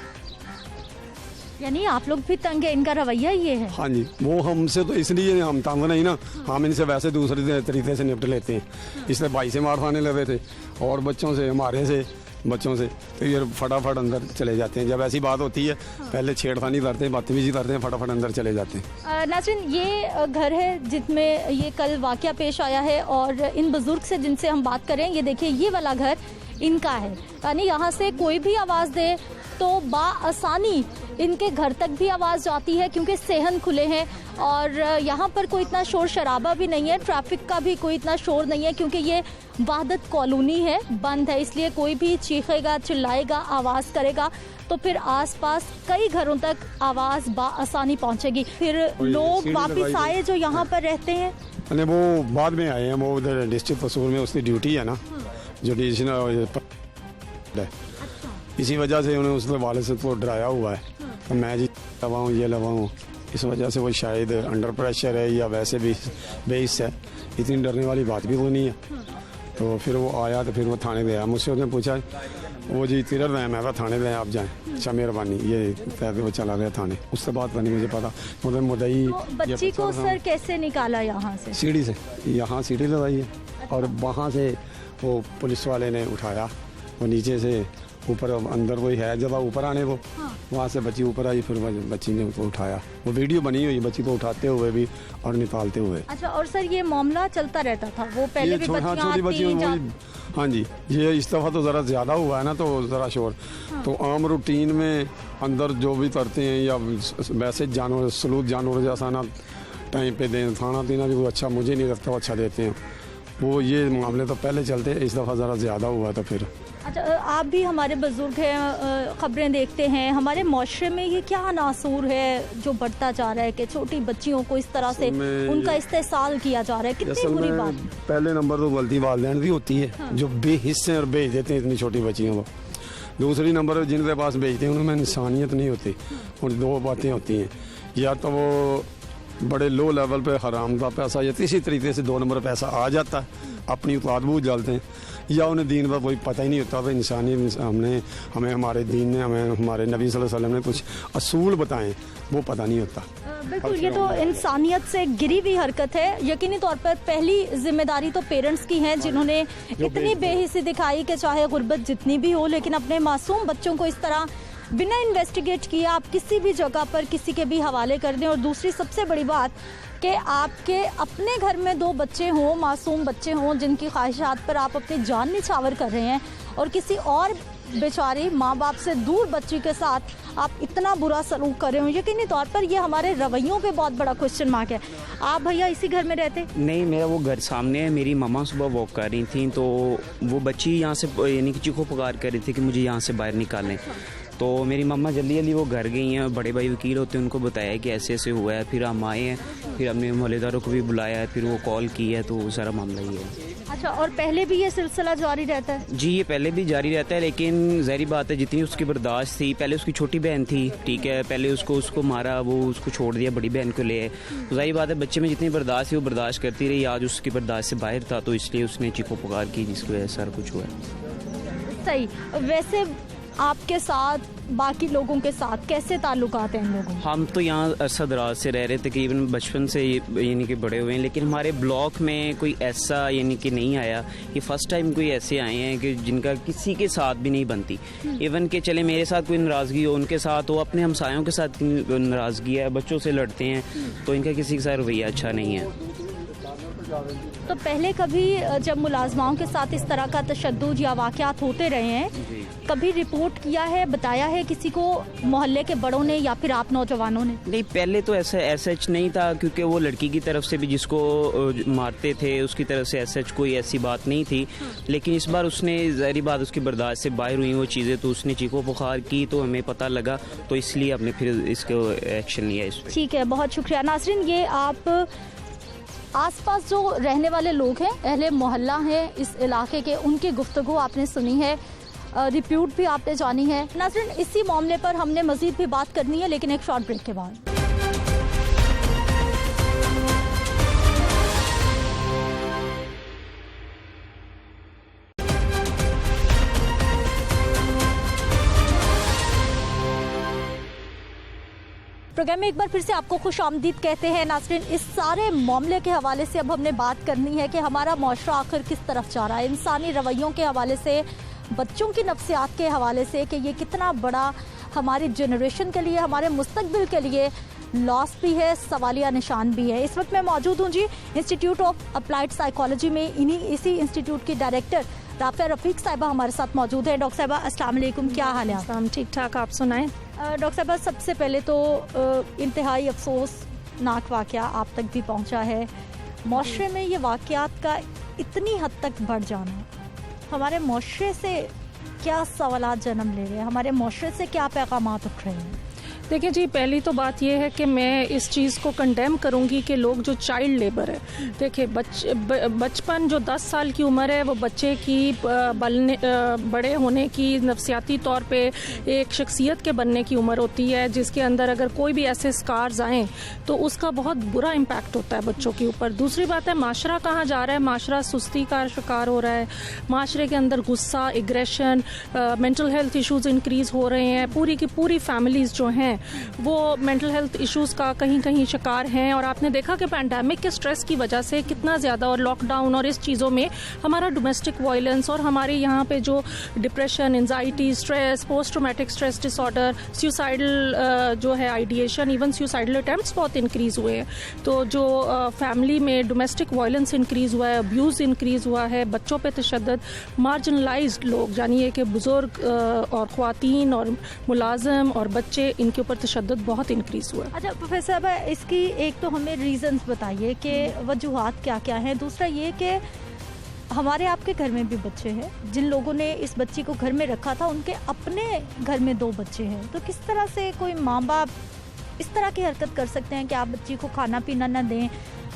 यानी आप लोग भी तंग है, इनका रवैया ये है? हाँ जी, वो हमसे तो इसलिए हम तंग नहीं ना, हम इनसे वैसे दूसरे तरीके से निपट लेते हैं। इसलिए भाई से मार खाने लगे थे और बच्चों से, हमारे से, बच्चों से, तो ये फटाफट अंदर चले जाते हैं। जब ऐसी बात होती है पहले छेड़खानी करते हैं, बदतमीजी करते हैं, फटाफट अंदर चले जाते हैं। नाज़रीन, ये घर है जिसमें ये कल वाक़या पेश आया है और इन बुज़ुर्ग से जिनसे हम बात करें, ये देखिए ये वाला घर इनका है। यानी यहाँ से कोई भी आवाज़ दे तो बाआसानी इनके घर तक भी आवाज़ जाती है, क्योंकि सेहन खुले हैं और यहाँ पर कोई इतना शोर शराबा भी नहीं है, ट्रैफिक का भी कोई इतना शोर नहीं है, क्योंकि ये वहदत कॉलोनी है, बंद है, इसलिए कोई भी चीखेगा, चिल्लाएगा, आवाज़ करेगा तो फिर आसपास कई घरों तक आवाज़ बाआसानी पहुँचेगी। फिर लोग वापस आए जो यहाँ पर रहते हैं, अरे वो बाद में आए हैं, वो उधर डिस्ट्रिक्ट फसूल में उसकी ड्यूटी है ना, जुडिशल, इसी वजह से उन्हें उसके वाले से तो डराया हुआ है, तो मैं जी लगाऊँ ये लगाऊँ, इस वजह से वो शायद अंडर प्रेशर है या वैसे भी बेइस है। इतनी डरने वाली बात भी वो नहीं है। तो फिर वो आया तो फिर वो थाने गया, मुझसे उसने पूछा वो जी तिरर रहे, मैं थाने गए, आप जाएँ, अच्छा मेहरबानी, ये कहते वो चला गया थाने। उसके बाद नहीं मुझे पता, मतलब मुद्दई बच्ची को सर कैसे निकाला यहाँ से? सीढ़ी से, यहाँ सीढ़ी लगाई है और वहाँ से वो पुलिस वाले ने उठाया, वो नीचे से ऊपर, अंदर कोई है जगह ऊपर आने को, वहाँ से बच्ची ऊपर आई, फिर बच्ची ने उसको उठाया। वो वीडियो बनी हुई बच्ची को उठाते हुए भी और निकालते हुए। अच्छा, और सर ये मामला चलता रहता था, वो पहले भी छोटी बच्ची? हाँ जी, ये इस दफ़ा तो ज़रा ज़्यादा हुआ है ना, तो ज़रा शोर। तो आम रूटीन में अंदर जो भी करते हैं या वैसे जानवर सलूक जानवर जैसा ना टाइम पे दें, खाना पीना भी वो अच्छा मुझे नहीं लगता, वो अच्छा देते हैं। वो ये मामले तो पहले चलते, इस दफ़ा ज़रा ज़्यादा हुआ तो फिर। अच्छा, आप भी हमारे बुजुर्ग हैं, ख़बरें देखते हैं, हमारे माशरे में ये क्या नासूर है जो बढ़ता जा रहा है कि छोटी बच्चियों को इस तरह से उनका इस्तेसाल किया जा रहा है, कितनी बुरी बात। पहले नंबर तो गलती वालिदैन की होती है, हाँ। जो बेहिस्से और भेज देते हैं इतनी छोटी बच्चियों को। दूसरी नंबर जिनके पास भेजते हैं उनमें इंसानियत नहीं होती, और दो बातें होती हैं, या तो वो बड़े लो लेवल पे हराम का पैसा या किसी तरीके से 2 नंबर पैसा आ जाता है, अपनी औकात बूझ डालते हैं, या उन्हें दीन पर कोई पता ही नहीं होता। तो इंसानी हमें हमारे दीन ने, हमें हमारे नबी सल्लल्लाहु अलैहि वसल्लम ने कुछ असूल बताएं, वो पता नहीं होता। बिल्कुल, ये तो इंसानियत से गिरी हुई हरकत है। यकीनी तौर पर पहली जिम्मेदारी तो पेरेंट्स की है, जिन्होंने इतनी बेहिस्सी दिखाई कि चाहे गुर्बत जितनी भी हो, लेकिन अपने मासूम बच्चों को इस तरह बिना इन्वेस्टिगेट किए आप किसी भी जगह पर किसी के भी हवाले कर दें। और दूसरी सबसे बड़ी बात कि आपके अपने घर में 2 बच्चे हों, मासूम बच्चे हों, जिनकी ख्वाहिशात पर आप अपनी जान निछावर कर रहे हैं, और किसी और बेचारी माँ बाप से दूर बच्ची के साथ आप इतना बुरा सलूक कर रहे हो। यकीनी तौर पर ये हमारे रवैयों पे बहुत बड़ा क्वेश्चन मार्क है। आप भैया इसी घर में रहते? नहीं, मेरा वो घर सामने है। मेरी मम्मा सुबह वॉक कर रही थी तो वो बच्ची यहाँ से यानी कि चीखो पुकार कर रही थी कि मुझे यहाँ से बाहर निकालें। तो मेरी मम्मा जल्दी जल्दी वो घर गई हैं, बड़े भाई वकील होते हैं, उनको बताया कि ऐसे ऐसे हुआ है। फिर हम आए हैं, फिर हमने मोहल्लेदारों को भी बुलाया है, फिर वो कॉल की है, तो वो सारा मामला ही है। अच्छा, और पहले भी ये सिलसिला जारी रहता है? जी, ये पहले भी जारी रहता है, लेकिन ज़ाहिर बात है जितनी उसकी बर्दाश्त थी। पहले उसकी छोटी बहन थी, ठीक है, पहले उसको मारा, वो उसको छोड़ दिया, बड़ी बहन को ले आए। तो ज़ाहिर बात है बच्चे में जितनी बर्दाश्त थी वो बर्दाश्त करती रही। आज उसकी बर्दाश्त से बाहर था, तो इसलिए उसने चीखो पुकार की, जिसकी वजह से सारा कुछ हुआ है। सही। वैसे आपके साथ बाकी लोगों के साथ कैसे ताल्लुकात हैं इन लोगों? हम तो यहाँ अरसा दराज से रह रहे थे, तकरीबन बचपन से यानी कि बड़े हुए हैं, लेकिन हमारे ब्लॉक में कोई ऐसा यानी कि नहीं आया। ये फर्स्ट टाइम कोई ऐसे आए हैं कि जिनका किसी के साथ भी नहीं बनती। इवन के चले मेरे साथ कोई नाराज़गी हो, उनके साथ हो, अपने हमसायों के साथ नाराज़गी है, बच्चों से लड़ते हैं, तो इनका किसी के साथ रवैया अच्छा नहीं है। तो पहले कभी जब मुलाजमाओं के साथ इस तरह का तशद्दुद या वाक़यात होते रहे हैं, कभी रिपोर्ट किया है, बताया है किसी को, मोहल्ले के बड़ों ने या फिर आप नौजवानों ने? नहीं, पहले तो ऐसा नहीं था, क्योंकि वो लड़की की तरफ से भी जिसको मारते थे उसकी तरफ से ऐसा कोई ऐसी बात नहीं थी। लेकिन इस बार उसने ज़ाहिर बात उसकी बर्दाश्त से बाहर हुई वो चीज़ें, तो उसने चीखो पुकार की, तो हमें पता लगा, तो इसलिए हमने फिर इसको एक्शन लिया इस पर। ठीक है, बहुत शुक्रिया। नाज़रीन, ये आप आसपास जो रहने वाले लोग हैं, अहले मोहल्ला हैं इस इलाके के, उनकी गुफ्तगू आपने सुनी है, रिप्यूट भी आपने जानी है। नाज़रीन, इसी मामले पर हमने मज़ीद भी बात करनी है, लेकिन एक शॉर्ट ब्रेक के बाद। प्रोग्राम में एक बार फिर से आपको खुश आमदीद कहते हैं। नाज़रीन, इस सारे मामले के हवाले से अब हमने बात करनी है कि हमारा माशरा आखिर किस तरफ जा रहा है, इंसानी रवैयों के हवाले से, बच्चों की नफ्सियात के हवाले से, कि ये कितना बड़ा हमारी जनरेशन के लिए, हमारे मुस्तकबिल के लिए लॉस भी है, सवालिया निशान भी है। इस वक्त मैं मौजूद हूँ जी इंस्टीट्यूट ऑफ अप्लाइड साइकोलॉजी में। इसी इंस्टीट्यूट की डायरेक्टर राफिया रफ़ीक साहिबा हमारे साथ मौजूद है। डॉक्टर साहिबा, अस्सलाम वालेकुम, क्या हाल है? हम ठीक ठाक, आप सुनाएं। डॉक्टर साहिबा, सबसे पहले तो इंतहाई अफसोसनाक वाक़या आप तक भी पहुंचा है। माशरे में ये वाक़यात का इतनी हद तक बढ़ जाना हमारे माशरे से क्या सवालात जन्म ले रहे हैं, हमारे माशरे से क्या पैगामात उठ रहे हैं? देखिए जी, पहली तो बात यह है कि मैं इस चीज़ को कंडेम करूंगी कि लोग जो चाइल्ड लेबर है, देखिए बचपन जो 10 साल की उम्र है वो बच्चे की बड़े होने की, नफसियाती तौर पे एक शख्सियत के बनने की उम्र होती है, जिसके अंदर अगर कोई भी ऐसे स्कार्स आएँ तो उसका बहुत बुरा इम्पैक्ट होता है बच्चों के ऊपर। दूसरी बात है, माशरा कहाँ जा रहा है, माशरा सुस्ती का शिकार हो रहा है, माशरे के अंदर गुस्सा, aggression, mental health issues increase हो रहे हैं। पूरी की पूरी फैमिलीज़ जो हैं वो मेंटल हेल्थ इश्यूज़ का कहीं कहीं शिकार हैं। और आपने देखा कि पैंडेमिक के स्ट्रेस की वजह से कितना ज़्यादा, और लॉकडाउन और इस चीज़ों में हमारा डोमेस्टिक वायलेंस और हमारे यहाँ पे जो depression, anxiety, stress, post traumatic stress disorder, suicidal जो है आइडिएशन, इवन सुसाइडल अटैम्प्ट्स बहुत इंक्रीज़ हुए हैं। तो जो फैमिली में डोमेस्टिक वायलेंस इंक्रीज़ हुआ है, अब्यूज़ इंक्रीज़ हुआ है, बच्चों पे तशद्दुद, मार्जिनलाइज्ड लोग यानी कि बुज़ुर्ग और ख़वातीन और मुलाजिम और बच्चे, इनके ऊपर तशद्दुद बहुत इंक्रीज़ हुआ है। अच्छा प्रोफेसर साहब, इसकी एक तो हमें रीजंस बताइए कि वजूहात क्या क्या हैं। दूसरा ये कि हमारे आपके घर में भी बच्चे हैं, जिन लोगों ने इस बच्ची को घर में रखा था उनके अपने घर में 2 बच्चे हैं, तो किस तरह से कोई माँ बाप इस तरह की हरकत कर सकते हैं कि आप बच्ची को खाना पीना न दें,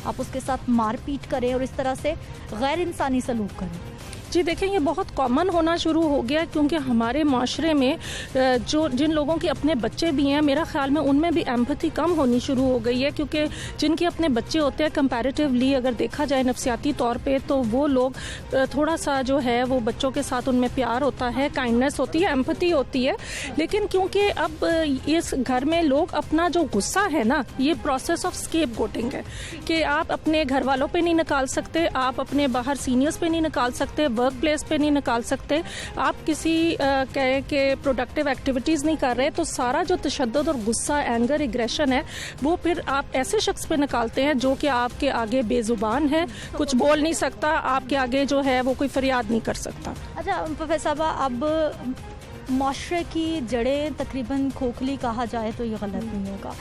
आप उसके साथ मारपीट करें और इस तरह से गैर इंसानी सलूक करें? जी देखें, ये बहुत कॉमन होना शुरू हो गया, क्योंकि हमारे माशरे में जो जिन लोगों के अपने बच्चे भी हैं, मेरा ख्याल में उनमें भी एम्पैथी कम होनी शुरू हो गई है, क्योंकि जिनके अपने बच्चे होते हैं कंपैरेटिवली अगर देखा जाए नफ्सियाती तौर पे, तो वो लोग थोड़ा सा जो है वो बच्चों के साथ उनमें प्यार होता है, काइंडनेस होती है, एम्पैथी होती है। लेकिन क्योंकि अब इस घर में लोग अपना जो गुस्सा है ना, ये प्रोसेस ऑफ स्केप गोटिंग है कि आप अपने घर वालों पर नहीं निकाल सकते, आप अपने बाहर सीनियर्स पे नहीं निकाल सकते, वर्क प्लेस पे नहीं निकाल सकते, आप किसी कहे के प्रोडक्टिव एक्टिविटीज़ नहीं कर रहे, तो सारा जो तशद्दुद और गुस्सा, एंगर, एग्रेशन है वो फिर आप ऐसे शख्स पे निकालते हैं जो कि आपके आगे बेजुबान है, कुछ बोल नहीं सकता, आपके आगे जो है वो कोई फरियाद नहीं कर सकता। अच्छा प्रोफेसर साहबा, अब माशरे की जड़ें तकरीबन खोखली कहा जाए तो ये गलत नहीं होगा।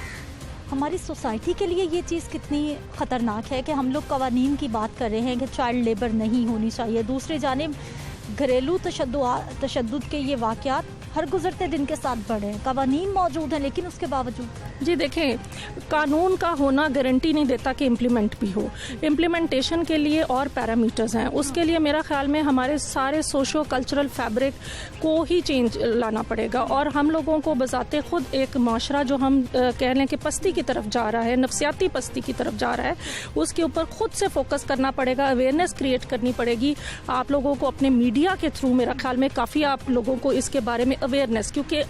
हमारी सोसाइटी के लिए ये चीज़ कितनी ख़तरनाक है कि हम लोग कवानीन की बात कर रहे हैं कि चाइल्ड लेबर नहीं होनी चाहिए, दूसरी जानिब घरेलू तशद्दुद के ये वाक़यात हर गुजरते दिन के साथ बढ़े हैं, कवानीन मौजूद हैं लेकिन उसके बावजूद। जी देखें, कानून का होना गारंटी नहीं देता कि इम्प्लीमेंट भी हो। इम्प्लीमेंटेशन के लिए और पैरामीटर्स हैं, उसके लिए मेरा ख्याल में हमारे सारे सोशो कल्चरल फैब्रिक को ही चेंज लाना पड़ेगा। और हम लोगों को बजाते खुद एक माशरा जो हम कह लें कि पस्ती की तरफ जा रहा है, नफसियाती पस्ती की तरफ जा रहा है, उसके ऊपर खुद से फोकस करना पड़ेगा, अवेयरनेस क्रिएट करनी पड़ेगी। आप लोगों को अपने मीडिया के थ्रू मेरा ख्याल में काफ़ी आप लोगों को इसके बारे में अवेयरनेस, क्योंकि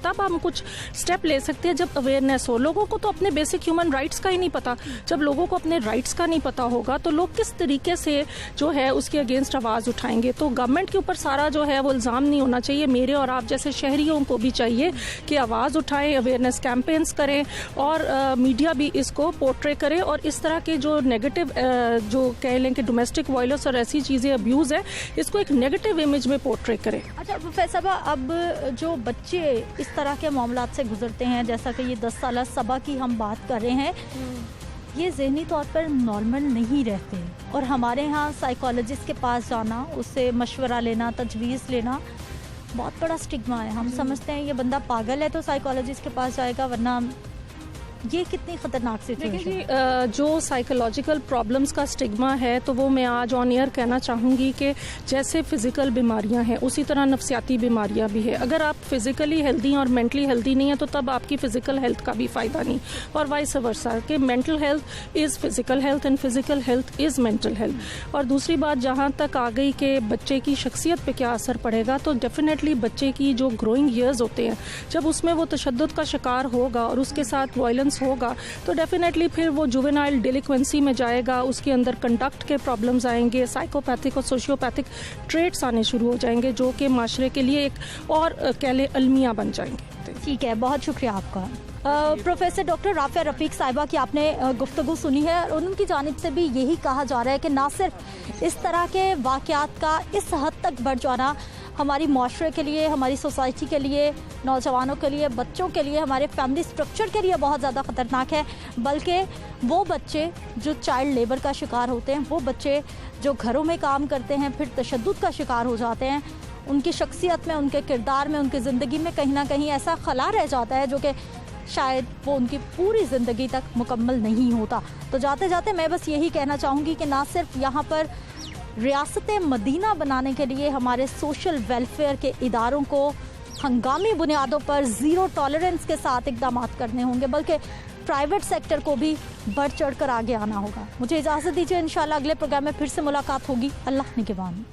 तब हम कुछ स्टेप ले सकते हैं जब अवेयरनेस हो। लोगों को तो अपने बेसिक ह्यूमन राइट्स का ही नहीं पता, जब लोगों को अपने राइट्स का नहीं पता होगा तो लोग किस तरीके से जो है उसके अगेंस्ट आवाज़ उठाएंगे। तो गवर्नमेंट के ऊपर सारा जो है वो इल्ज़ाम नहीं होना चाहिए, मेरे और आप जैसे शहरियों को भी चाहिए कि आवाज़ उठाएं, अवेयरनेस कैंपेन्स करें और मीडिया भी इसको पोर्ट्रे करे और इस तरह के जो नेगेटिव जो कह लें कि डोमेस्टिक वायलेंस और ऐसी चीज़ें अब्यूज़ है, इसको एक नेगेटिव इमेज में पोर्ट्रे करें। अच्छा प्रोफेसर साहब, अब जो बच्चे इस तरह के मामलात से गुजरते हैं, जैसा कि ये 10 साल सबा की हम बात कर रहे हैं, ये ज़हनी तौर पर नॉर्मल नहीं रहते और हमारे यहाँ साइकोलॉजिस्ट के पास जाना, उससे मशवरा लेना, तजवीज़ लेना बहुत बड़ा स्टिग्मा है। हम समझते हैं ये बंदा पागल है तो साइकोलॉजिस्ट के पास जाएगा, वरना ये कितनी खतरनाक सिचुएशन है। जो साइकोलॉजिकल प्रॉब्लम्स का स्टिग्मा है तो वो मैं आज ऑन एयर कहना चाहूँगी कि जैसे फिजिकल बीमारियां हैं उसी तरह नफसियाती बीमारियां भी है। अगर आप फिजिकली हेल्दी और मेंटली हेल्दी नहीं है तो तब आपकी फिजिकल हेल्थ का भी फ़ायदा नहीं, और वाइस वर्सा कि mental health is physical health and physical health is mental health. और दूसरी बात जहाँ तक आ गई कि बच्चे की शख्सियत पे क्या असर पड़ेगा, तो डेफिनेटली बच्चे की जो ग्रोइंग ईयर्स होते हैं जब उसमें वो तशद्दुद का शिकार होगा और उसके साथ वायलेंस होगा तो डेफिनेटली फिर वो जुवेनाइल डिलिक्वेंसी में जाएगा, उसके अंदर कंडक्ट के प्रॉब्लम्स आएंगे, साइकोपैथिक और सोशियोपैथिक ट्रेट्स आने शुरू हो जाएंगे जो कि माशरे के लिए एक और कह लें अलमिया बन जाएंगे। ठीक है, बहुत शुक्रिया आपका। प्रोफेसर डॉक्टर राफिया रफ़ीक साहिबा की आपने गुफ्तगू सुनी है और उनकी जानिब से भी यही कहा जा रहा है कि ना सिर्फ इस तरह के वाक़यात का इस हद तक बढ़ जाना हमारी माशरे के लिए, हमारी सोसाइटी के लिए, नौजवानों के लिए, बच्चों के लिए, हमारे फैमिली स्ट्रक्चर के लिए बहुत ज़्यादा ख़तरनाक है, बल्कि वो बच्चे जो चाइल्ड लेबर का शिकार होते हैं, वो बच्चे जो घरों में काम करते हैं फिर तशद्दुद का शिकार हो जाते हैं, उनकी शख्सियत में, उनके किरदार में, उनकी ज़िंदगी में कहीं ना कहीं ऐसा खला रह जाता है जो कि शायद वो उनकी पूरी ज़िंदगी तक मुकम्मल नहीं होता। तो जाते जाते मैं बस यही कहना चाहूँगी कि ना सिर्फ यहाँ पर रियासत मदीना बनाने के लिए हमारे सोशल वेलफेयर के इदारों को हंगामी बुनियादों पर ज़ीरो टॉलरेंस के साथ इक़दाम करने होंगे, बल्कि प्राइवेट सेक्टर को भी बढ़ चढ़ कर आगे आना होगा। मुझे इजाज़त दीजिए, इंशाल्लाह अगले प्रोग्राम में फिर से मुलाकात होगी। अल्लाह निगहबान।